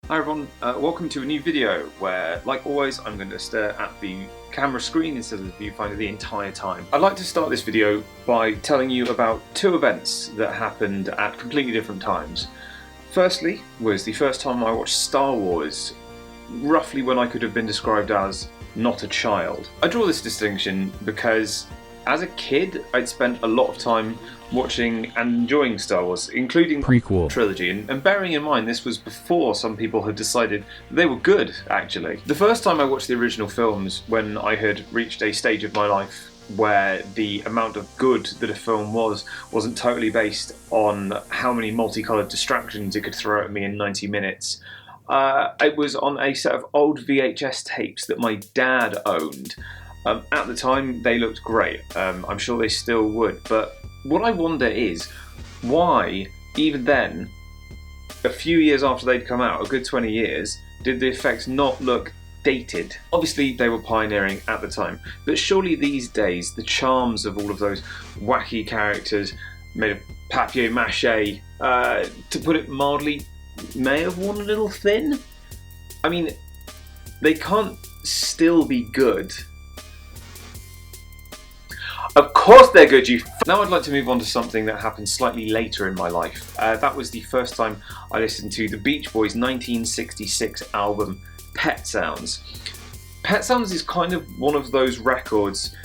Hi everyone, welcome to a new video where, like always, I'm going to stare at the camera screen instead of the viewfinder the entire time. I'd like to start this video by telling you about two events that happened at completely different times. Firstly was the first time I watched Star Wars, roughly when I could have been described as not a child. I draw this distinction because as a kid I'd spent a lot of time watching and enjoying Star Wars, including prequel trilogy, and bearing in mind this was before some people had decided they were good, actually. The first time I watched the original films, when I had reached a stage of my life where the amount of good that a film wasn't totally based on how many multicoloured distractions it could throw at me in 90 minutes. It was on a set of old VHS tapes that my dad owned. At the time they looked great, I'm sure they still would, but what I wonder is why, even then, a few years after they'd come out, a good 20 years, did the effects not look dated? Obviously they were pioneering at the time, but surely these days the charms of all of those wacky characters made of papier-mâché, to put it mildly, may have worn a little thin? I mean, they can't still be good. Of course they're good, you Now I'd like to move on to something that happened slightly later in my life. That was the first time I listened to the Beach Boys' 1966 album, Pet Sounds. Pet Sounds is kind of one of those records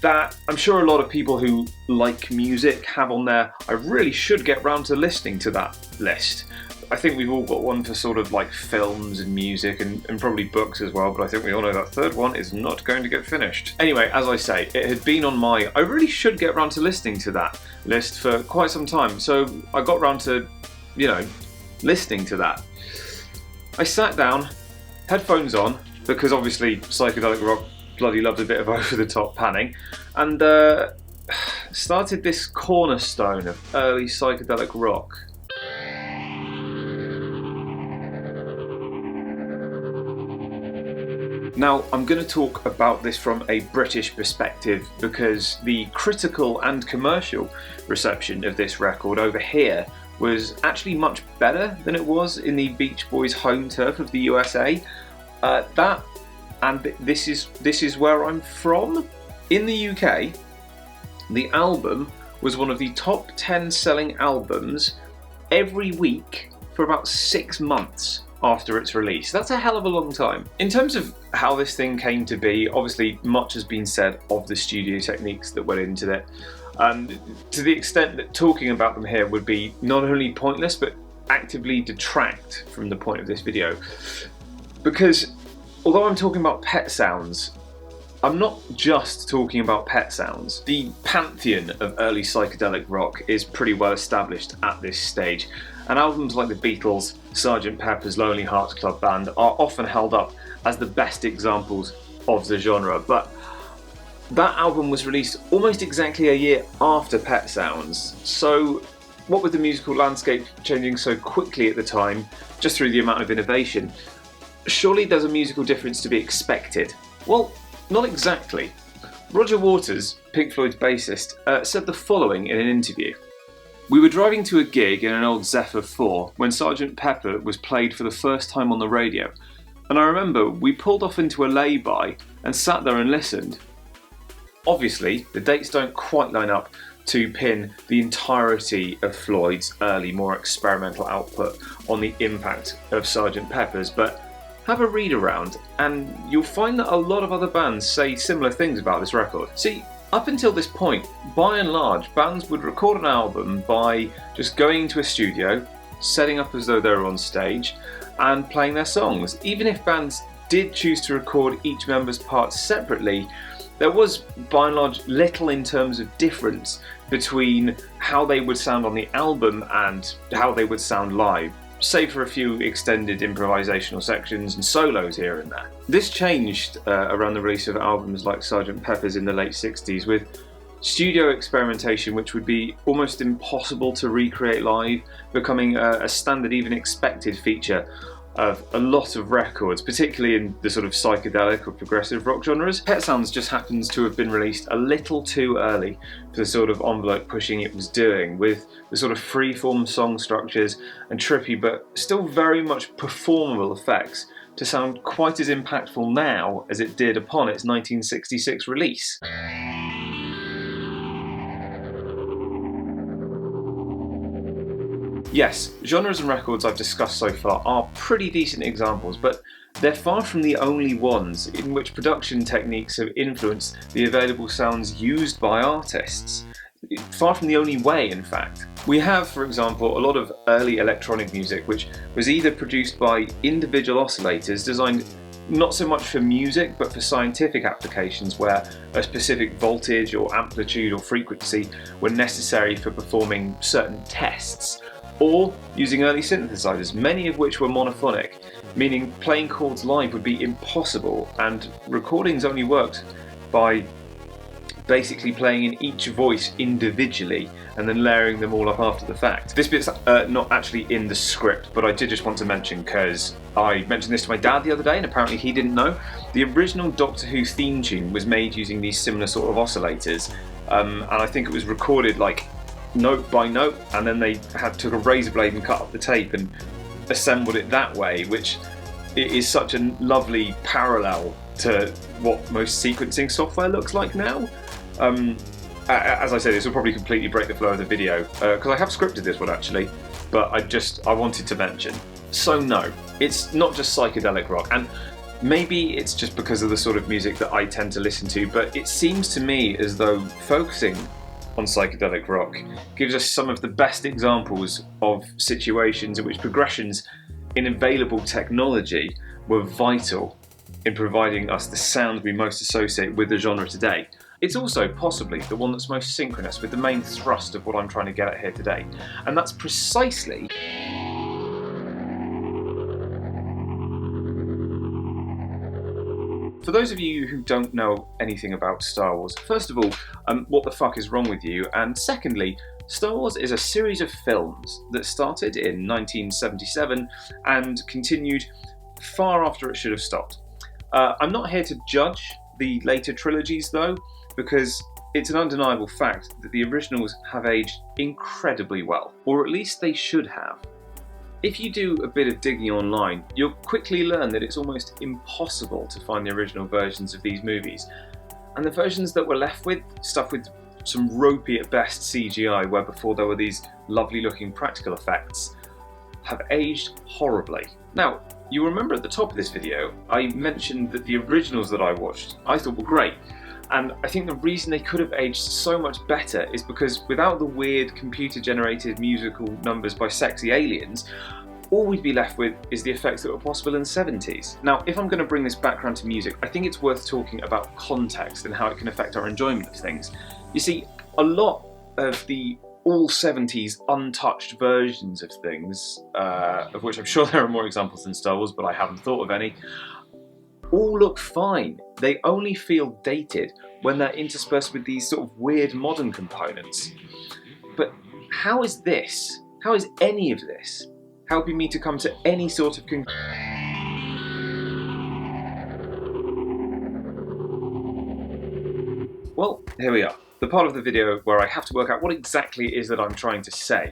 that I'm sure a lot of people who like music have on there. I really should get round to listening to that list. I think we've all got one for sort of like films and music and probably books as well, but I think we all know that third one is not going to get finished. Anyway, as I say, it had been on my... I really should get round to listening to that list for quite some time, so I got round to, listening to that. I sat down, headphones on, because obviously psychedelic rock bloody loved a bit of over-the-top panning, and started this cornerstone of early psychedelic rock. Now, I'm going to talk about this from a British perspective because the critical and commercial reception of this record over here was actually much better than it was in the Beach Boys' home turf of the USA. This is where I'm from. In the UK, the album was one of the top 10 selling albums every week for about 6 months after its release. That's a hell of a long time. In terms of how this thing came to be, obviously much has been said of the studio techniques that went into it, to the extent that talking about them here would be not only pointless but actively detract from the point of this video. Because although I'm talking about Pet Sounds, I'm not just talking about Pet Sounds. The pantheon of early psychedelic rock is pretty well established at this stage, and albums like the Beatles, Sgt. Pepper's Lonely Hearts Club Band are often held up as the best examples of the genre, but that album was released almost exactly a year after Pet Sounds, so what with the musical landscape changing so quickly at the time, just through the amount of innovation, surely there's a musical difference to be expected. Well, not exactly. Roger Waters, Pink Floyd's bassist, said the following in an interview. "We were driving to a gig in an old Zephyr 4 when Sgt. Pepper was played for the first time on the radio, and I remember we pulled off into a lay-by and sat there and listened. Obviously, the dates don't quite line up to pin the entirety of Floyd's early, more experimental output on the impact of Sgt. Pepper's, but have a read around and you'll find that a lot of other bands say similar things about this record. See, up until this point, by and large, bands would record an album by just going into a studio, setting up as though they were on stage, and playing their songs. Even if bands did choose to record each member's parts separately, there was, by and large, little in terms of difference between how they would sound on the album and how they would sound live, save for a few extended improvisational sections and solos here and there. This changed around the release of albums like Sgt. Pepper's in the late 60s, with studio experimentation which would be almost impossible to recreate live becoming a standard, even expected feature of a lot of records, particularly in the sort of psychedelic or progressive rock genres. Pet Sounds just happens to have been released a little too early for the sort of envelope pushing it was doing, with the sort of freeform song structures and trippy but still very much performable effects to sound quite as impactful now as it did upon its 1966 release. Yes, genres and records I've discussed so far are pretty decent examples, but they're far from the only ones in which production techniques have influenced the available sounds used by artists. Far from the only way, in fact. We have, for example, a lot of early electronic music which was either produced by individual oscillators designed not so much for music but for scientific applications where a specific voltage or amplitude or frequency were necessary for performing certain tests, or using early synthesizers, many of which were monophonic, meaning playing chords live would be impossible, and recordings only worked by basically playing in each voice individually and then layering them all up after the fact. This bit's not actually in the script, but I did just want to mention, because I mentioned this to my dad the other day and apparently he didn't know. The original Doctor Who theme tune was made using these similar sort of oscillators, and I think it was recorded like note by note, and then they took a razor blade and cut up the tape and assembled it that way, which is such a lovely parallel to what most sequencing software looks like now. As I said, this will probably completely break the flow of the video, because I have scripted this one actually, but I wanted to mention. So no, it's not just psychedelic rock, and maybe it's just because of the sort of music that I tend to listen to, but it seems to me as though focusing on psychedelic rock gives us some of the best examples of situations in which progressions in available technology were vital in providing us the sound we most associate with the genre today. It's also possibly the one that's most synchronous with the main thrust of what I'm trying to get at here today, and that's precisely for those of you who don't know anything about Star Wars, first of all, what the fuck is wrong with you? And secondly, Star Wars is a series of films that started in 1977 and continued far after it should have stopped. I'm not here to judge the later trilogies though, because it's an undeniable fact that the originals have aged incredibly well, or at least they should have. If you do a bit of digging online, you'll quickly learn that it's almost impossible to find the original versions of these movies. And the versions that we're left with, stuff with some ropey at best CGI, where before there were these lovely looking practical effects, have aged horribly. Now, you remember at the top of this video, I mentioned that the originals that I watched I thought were great. And I think the reason they could have aged so much better is because without the weird computer-generated musical numbers by sexy aliens, all we'd be left with is the effects that were possible in the 70s. Now, if I'm going to bring this background to music, I think it's worth talking about context and how it can affect our enjoyment of things. You see, a lot of the all 70s untouched versions of things, of which I'm sure there are more examples than Star Wars, but I haven't thought of any, all look fine. They only feel dated when they're interspersed with these sort of weird modern components. But how is this, how is any of this helping me to come to any sort of conclusion? Well, here we are. The part of the video where I have to work out what exactly it is that I'm trying to say.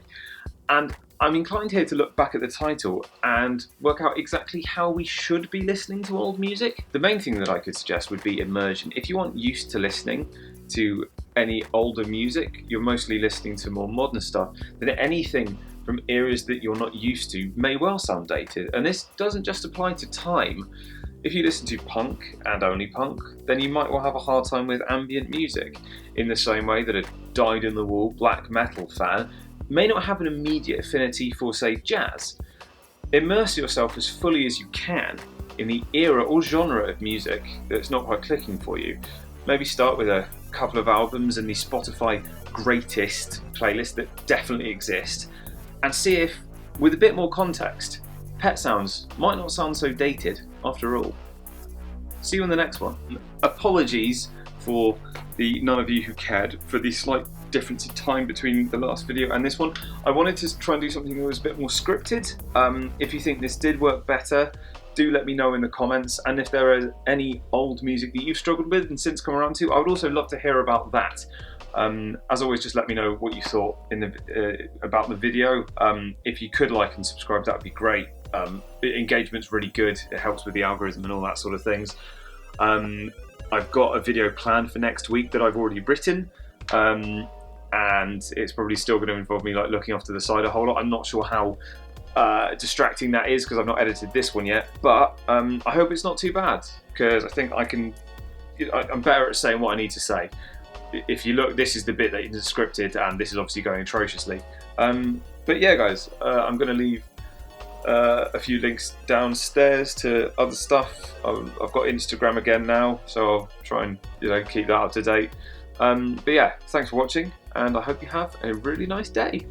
And I'm inclined here to look back at the title and work out exactly how we should be listening to old music. The main thing that I could suggest would be immersion. If you aren't used to listening to any older music, you're mostly listening to more modern stuff, then anything from eras that you're not used to may well sound dated. And this doesn't just apply to time. If you listen to punk and only punk, then you might well have a hard time with ambient music, in the same way that a dyed-in-the-wool black metal fan may not have an immediate affinity for, say, jazz. Immerse yourself as fully as you can in the era or genre of music that's not quite clicking for you. Maybe start with a couple of albums in the Spotify greatest playlist that definitely exist, and see if, with a bit more context, Pet Sounds might not sound so dated after all. See you in the next one. Apologies for the none of you who cared for the slight difference in time between the last video and this one. I wanted to try and do something that was a bit more scripted. If you think this did work better, do let me know in the comments, and if there is any old music that you've struggled with and since come around to, I would also love to hear about that. As always, just let me know what you thought in the, about the video. If you could like and subscribe, that would be great. Engagement's really good, it helps with the algorithm and all that sort of things. I've got a video planned for next week that I've already written, and it's probably still going to involve me like looking off to the side a whole lot. I'm not sure how distracting that is because I've not edited this one yet, but I hope it's not too bad, because I think I'm better at saying what I need to say. If you look, this is the bit that is scripted, and this is obviously going atrociously. But yeah, guys, I'm going to leave a few links downstairs to other stuff. I've got Instagram again now, so I'll try and keep that up to date. But yeah, thanks for watching, and I hope you have a really nice day.